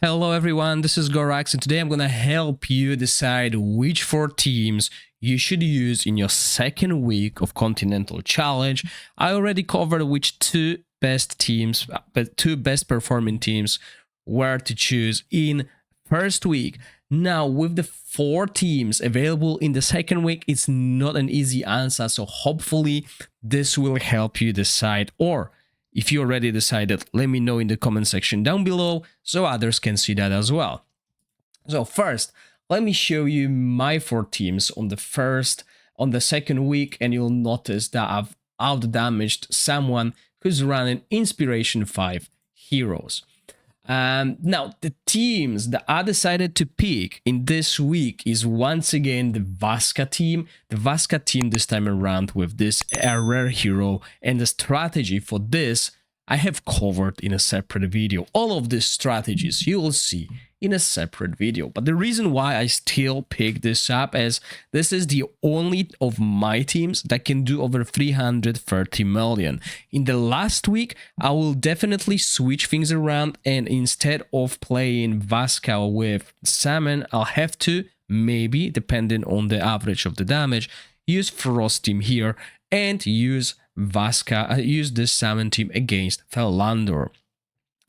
Hello everyone, this is Gorax and today I'm gonna help you decide which 4 teams you should use in your second week of Continental Challenge. I already covered which 2 best teams, but 2 best performing teams were to choose in first week. Now with the 4 teams available in the second week, it's not an easy answer, so hopefully this will help you decide, or if you already decided, let me know in the comment section down below so others can see that as well. So first, let me show you my 4 teams on the second week, and you'll notice that I've out-damaged someone who's running Inspiration 5 heroes. Now, the teams that I decided to pick in this week is once again the Vasca team. The Vasca team this time around with this rare hero, and the strategy for this I have covered in a separate video. All of these strategies you will see in a separate video. But the reason why I still pick this up is this is the only of my teams that can do over 330 million. In the last week, I will definitely switch things around, and instead of playing Vasca with Salmon, I'll have to, maybe, depending on the average of the damage, use Frost team here and use this Salmon team against Philander.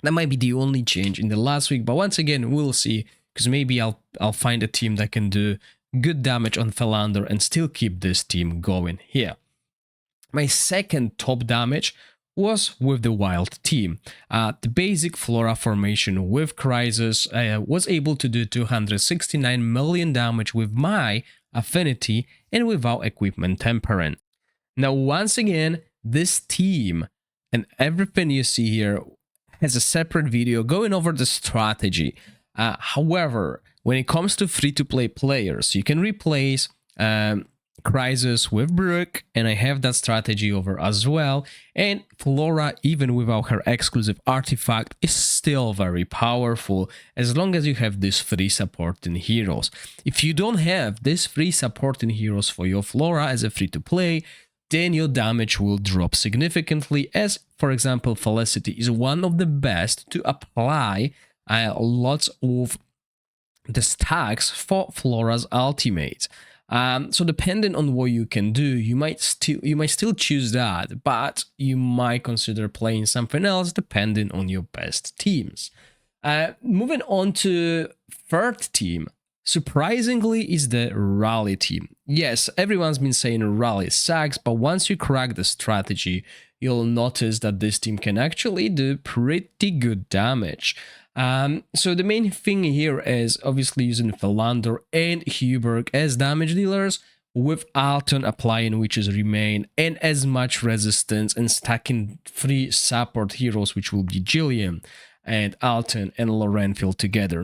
That might be the only change in the last week, but once again, we'll see, because maybe I'll find a team that can do good damage on Philander and still keep this team going here. My second top damage was with the Wild team. The basic Flora formation with Crisis was able to do 269 million damage with my affinity and without equipment tempering. Now, once again, this team and everything you see here has a separate video going over the strategy. However, when it comes to free-to-play players, you can replace Crisis with Brook, and I have that strategy over as well. And Flora, even without her exclusive artifact, is still very powerful as long as you have these 3 supporting heroes. If you don't have these 3 supporting heroes for your Flora as a free-to-play, then your damage will drop significantly, as for example Felicity is one of the best to apply lots of the stacks for Flora's ultimate. So depending on what you can do, you might still choose that, but you might consider playing something else depending on your best teams. Moving on to third team, surprisingly, is the Rally team. Yes, everyone's been saying Rally sucks, but once you crack the strategy, you'll notice that this team can actually do pretty good damage. So the main thing here is obviously using Philander and Huberg as damage dealers, with Alton applying Witch's Remain and as much resistance, and stacking 3 support heroes, which will be Jillian and Alton and Lorenfield together.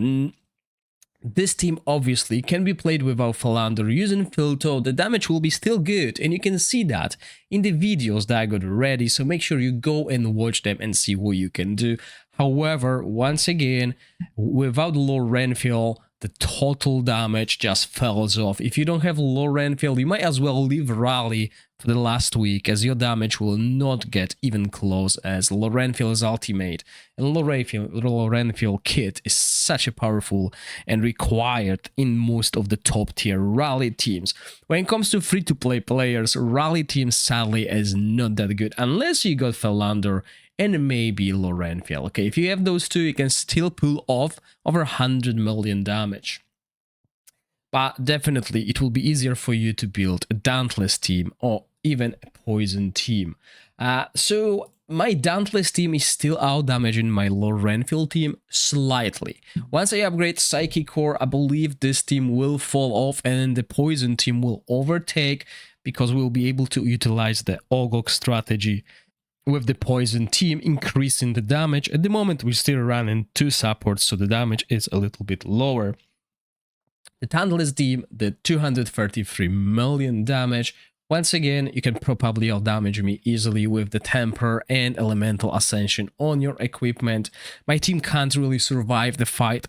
This team obviously can be played without Philander using Filto. The damage will be still good, and you can see that in the videos that I got ready, so make sure you go and watch them and see what you can do. However, once again, without Lorenfield, the total damage just falls off. If you don't have Lorenfield, you might as well leave Rally for the last week, as your damage will not get even close as Lorenfield's ultimate. And Lorenfield kit is such a powerful and required in most of the top tier Rally teams. When it comes to free-to-play players, Rally team sadly is not that good, unless you got Philander and maybe Lorenfield. Okay, if you have those 2, you can still pull off over 100 million damage. But definitely, it will be easier for you to build a Dauntless team or even a Poison team. So my Dauntless team is still out-damaging my Lorenfield team slightly. Once I upgrade Psychic Core, I believe this team will fall off and the Poison team will overtake, because we'll be able to utilize the Ogok strategy with the Poison team increasing the damage. At the moment, we're still running 2 supports, so the damage is a little bit lower. The Dauntless team did 233 million damage. Once again, you can probably out-damage me easily with the Temper and Elemental Ascension on your equipment. My team can't really survive the fight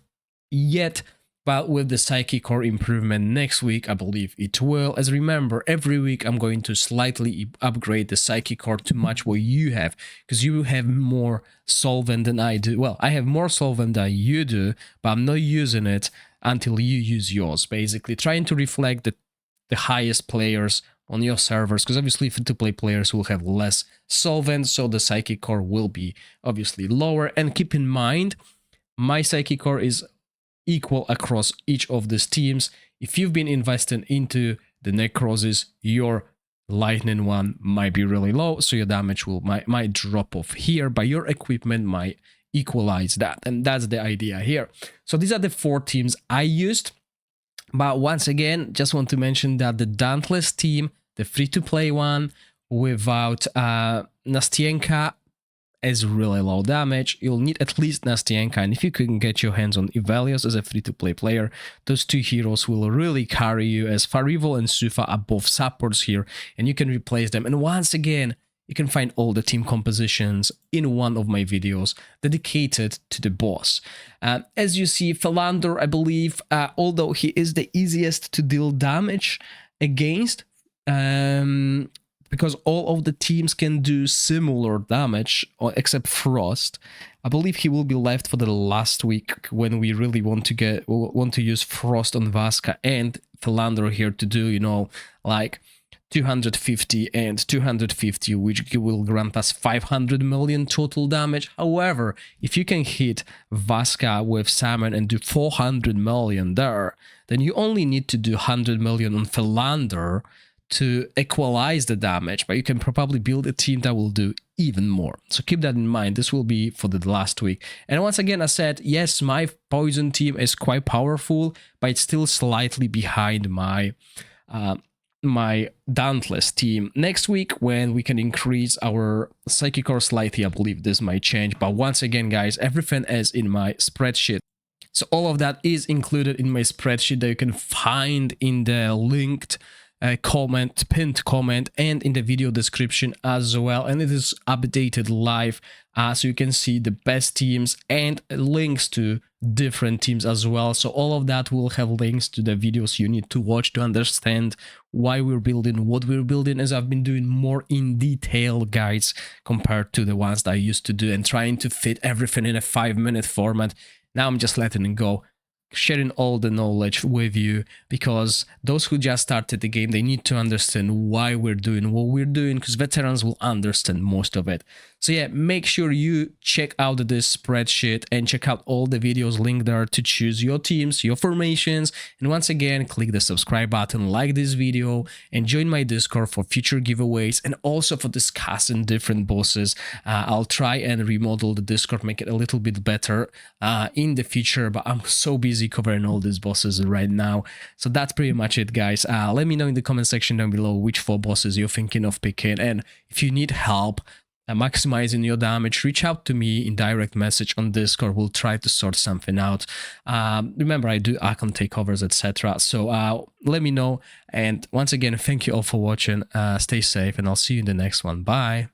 yet, But with the Psychic Core improvement next week, I believe it will. As remember, every week I'm going to slightly upgrade the Psychic Core to match what you have, because you have more solvent than I do. Well, I have more solvent than you do, but I'm not using it until you use yours, basically. Trying to reflect the highest players on your servers, because obviously free-to-play players will have less solvent, so the Psychic Core will be obviously lower. And keep in mind, my Psychic Core is equal across each of these teams. If you've been investing into the necrosis, your lightning one might be really low, so your damage might drop off here, but your equipment might equalize that, and that's the idea here. So these are the 4 teams I used. But once again, just want to mention that the Dauntless team, the free-to-play one without Nastienka, is really low damage. You'll need at least Nastienka, and if you can get your hands on Ivelios as a free-to-play player, those 2 heroes will really carry you, as Farival and Sufa are both supports here, and you can replace them. And once again, you can find all the team compositions in one of my videos dedicated to the boss. As you see, Philander, I believe, although he is the easiest to deal damage against, because all of the teams can do similar damage, except Frost. I believe he will be left for the last week when we really want to use Frost on Vasca and Philander here to do, you know, like 250 and 250, which will grant us 500 million total damage. However, if you can hit Vasca with Salmon and do 400 million there, then you only need to do 100 million on Philander to equalize the damage, but you can probably build a team that will do even more. So keep that in mind. This will be for the last week. And once again, I said, yes, my poison team is quite powerful, but it's still slightly behind my my Dauntless team. Next week, when we can increase our Psychic Core slightly, I believe this might change. But once again, guys, everything is in my spreadsheet. So all of that is included in my spreadsheet that you can find in the linked comment, pinned comment, and in the video description as well. And it is updated live, so you can see the best teams and links to different teams as well. So all of that will have links to the videos you need to watch to understand why we're building what we're building, as I've been doing more in detail guides compared to the ones that I used to do and trying to fit everything in a 5-minute format. Now I'm just letting it go, sharing all the knowledge with you, because those who just started the game, they need to understand why we're doing what we're doing, because veterans will understand most of it. So yeah, make sure you check out this spreadsheet and check out all the videos linked there to choose your teams, your formations. And once again, click the subscribe button, like this video, and join my Discord for future giveaways and also for discussing different bosses. I'll try and remodel the Discord, make it a little bit better in the future, but I'm so busy covering all these bosses right now. So that's pretty much it, guys. Let me know in the comment section down below which 4 bosses you're thinking of picking, and if you need help maximizing your damage, reach out to me in direct message on Discord. We'll try to sort something out. Remember, I do icon takeovers, etc. So let me know, and once again, thank you all for watching. Stay safe, and I'll see you in the next one. Bye.